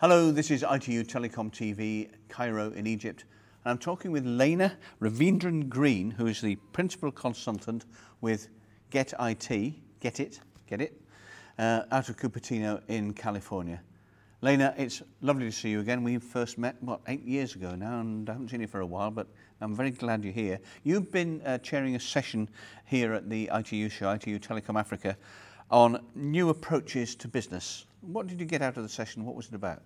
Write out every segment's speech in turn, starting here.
Hello, this is ITU Telecom TV, Cairo in Egypt. And I'm talking with Laina Raveendran Greene, who is the Principal Consultant with GetIT, Get It, out of Cupertino in California. Laina, it's lovely to see you again. We first met, 8 years ago now, and I haven't seen you for a while, but I'm very glad you're here. You've been chairing a session here at the ITU show, ITU Telecom Africa, on new approaches to business. What did you get out of the session? What was it about?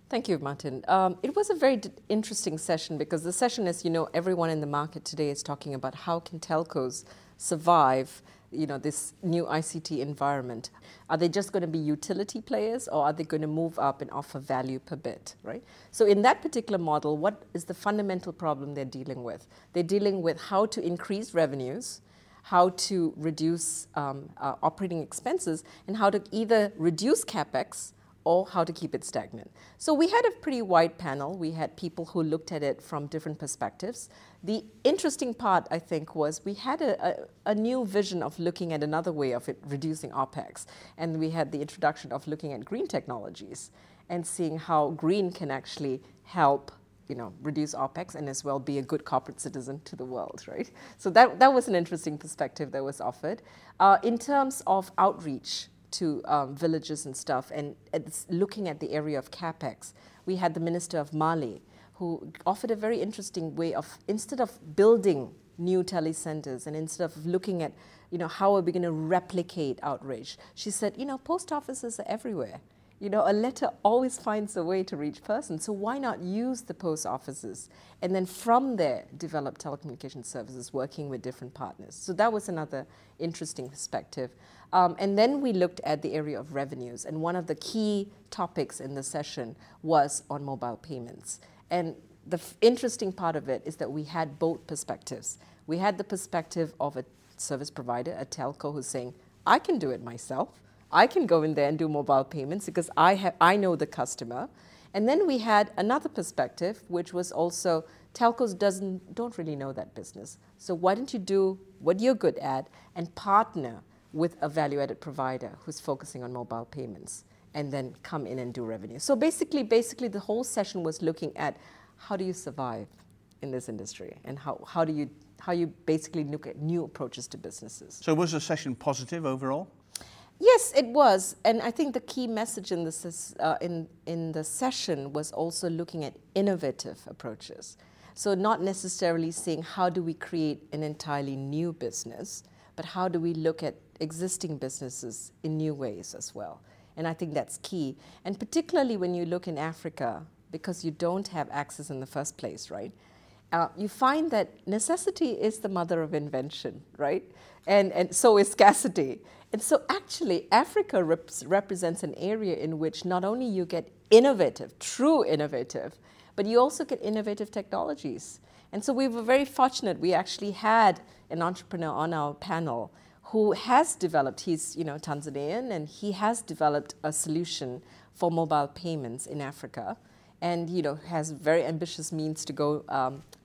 Thank you, Martin. It was a very interesting session because the session, as you know, everyone in the market today is talking about how can telcos survive, this new ICT environment. Are they just going to be utility players, or are they going to move up and offer value per bit, right? So in that particular model, what is the fundamental problem they're dealing with? They're dealing with how to increase revenues, how to reduce operating expenses, and how to either reduce CapEx or how to keep it stagnant. So we had a pretty wide panel. We had people who looked at it from different perspectives. The interesting part, I think, was we had a new vision of looking at another way of it reducing OpEx. And we had the introduction of looking at green technologies and seeing how green can actually help reduce OpEx and as well be a good corporate citizen to the world, right? So that was an interesting perspective that was offered. In terms of outreach to villages and stuff, and looking at the area of CapEx, we had the Minister of Mali, who offered a very interesting way of, instead of building new telecenters and instead of looking at, how are we going to replicate outreach, she said, post offices are everywhere. A letter always finds a way to reach persons, so why not use the post offices and then from there develop telecommunication services working with different partners. So that was another interesting perspective. And then we looked at the area of revenues, and one of the key topics in the session was on mobile payments. And the interesting part of it is that we had both perspectives. We had the perspective of a service provider, a telco, who's saying, I can do it myself. I can go in there and do mobile payments because I know the customer. And then we had another perspective, which was also telcos don't really know that business. So why don't you do what you're good at and partner with a value-added provider who's focusing on mobile payments and then come in and do revenue. So basically the whole session was looking at how do you survive in this industry and how you basically look at new approaches to businesses. So was the session positive overall? Yes, it was, and I think the key message in the session was also looking at innovative approaches. So not necessarily saying how do we create an entirely new business, but how do we look at existing businesses in new ways as well. And I think that's key. And particularly when you look in Africa, because you don't have access in the first place, right? You find that necessity is the mother of invention, right? And so is scarcity. And so actually, Africa represents an area in which not only you get innovative, true innovative, but you also get innovative technologies. And so we were very fortunate. We actually had an entrepreneur on our panel who has developed, he's Tanzanian, and he has developed a solution for mobile payments in Africa. And has very ambitious means to go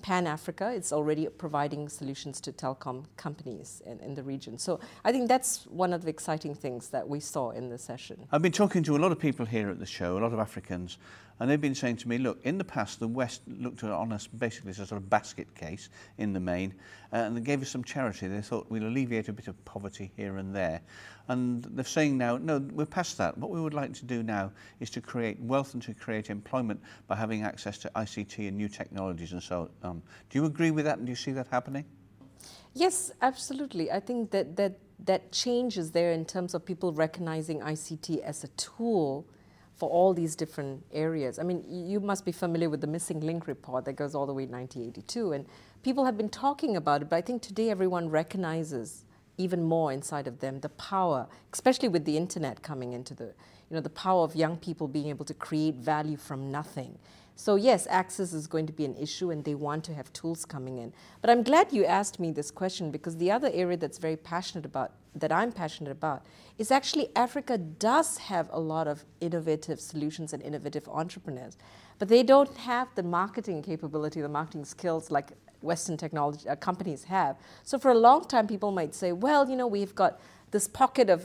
pan-Africa. It's already providing solutions to telecom companies in the region. So I think that's one of the exciting things that we saw in the session. I've been talking to a lot of people here at the show, a lot of Africans, and they've been saying to me, look, in the past, the West looked on us basically as a sort of basket case in the main, and they gave us some charity. They thought we'd alleviate a bit of poverty here and there. And they're saying now, no, we're past that. What we would like to do now is to create wealth and to create employment by having access to ICT and new technologies and so on. Do you agree with that, and do you see that happening? Yes, absolutely. I think that change is there in terms of people recognizing ICT as a tool for all these different areas. I mean, you must be familiar with the Missing Link report that goes all the way to 1982, and people have been talking about it, but I think today everyone recognizes even more inside of them the power, especially with the internet coming into the power of young people being able to create value from nothing. So yes, access is going to be an issue and they want to have tools coming in. But I'm glad you asked me this question, because the other area that's very passionate about, that I'm passionate about, is actually Africa does have a lot of innovative solutions and innovative entrepreneurs, but they don't have the marketing capability, the marketing skills like Western technology companies have. So for a long time, people might say, well, you know, we've got this pocket of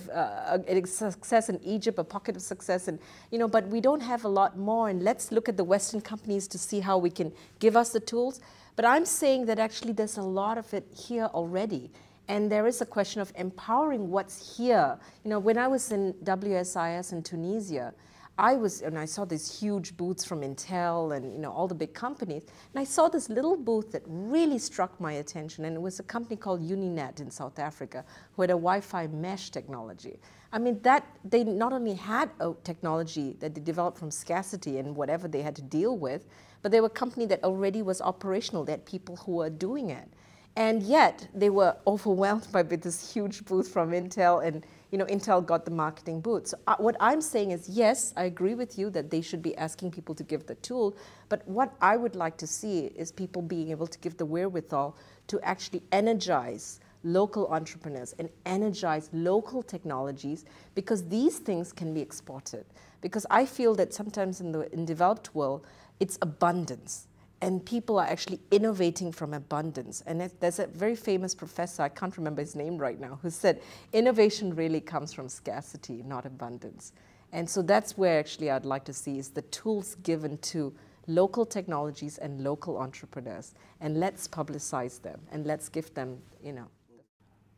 success in Egypt, a pocket of success, and you know, but we don't have a lot more. And let's look at the Western companies to see how we can give us the tools. But I'm saying that actually there's a lot of it here already. And there is a question of empowering what's here. You know, when I was in WSIS in Tunisia, I saw these huge booths from Intel and, you know, all the big companies. And I saw this little booth that really struck my attention. And it was a company called Uninet in South Africa who had a Wi-Fi mesh technology. I mean, that they not only had a technology that they developed from scarcity and whatever they had to deal with, but they were a company that already was operational. They had people who were doing it. And yet, they were overwhelmed by this huge booth from Intel, and you know, Intel got the marketing booth. So what I'm saying is, yes, I agree with you that they should be asking people to give the tool, but what I would like to see is people being able to give the wherewithal to actually energize local entrepreneurs and energize local technologies, because these things can be exported. Because I feel that sometimes in the developed world, it's abundance. And people are actually innovating from abundance. And there's a very famous professor, I can't remember his name right now, who said, innovation really comes from scarcity, not abundance. And so that's where actually I'd like to see is the tools given to local technologies and local entrepreneurs. And let's publicize them and let's give them, you know.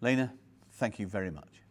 Laina, thank you very much.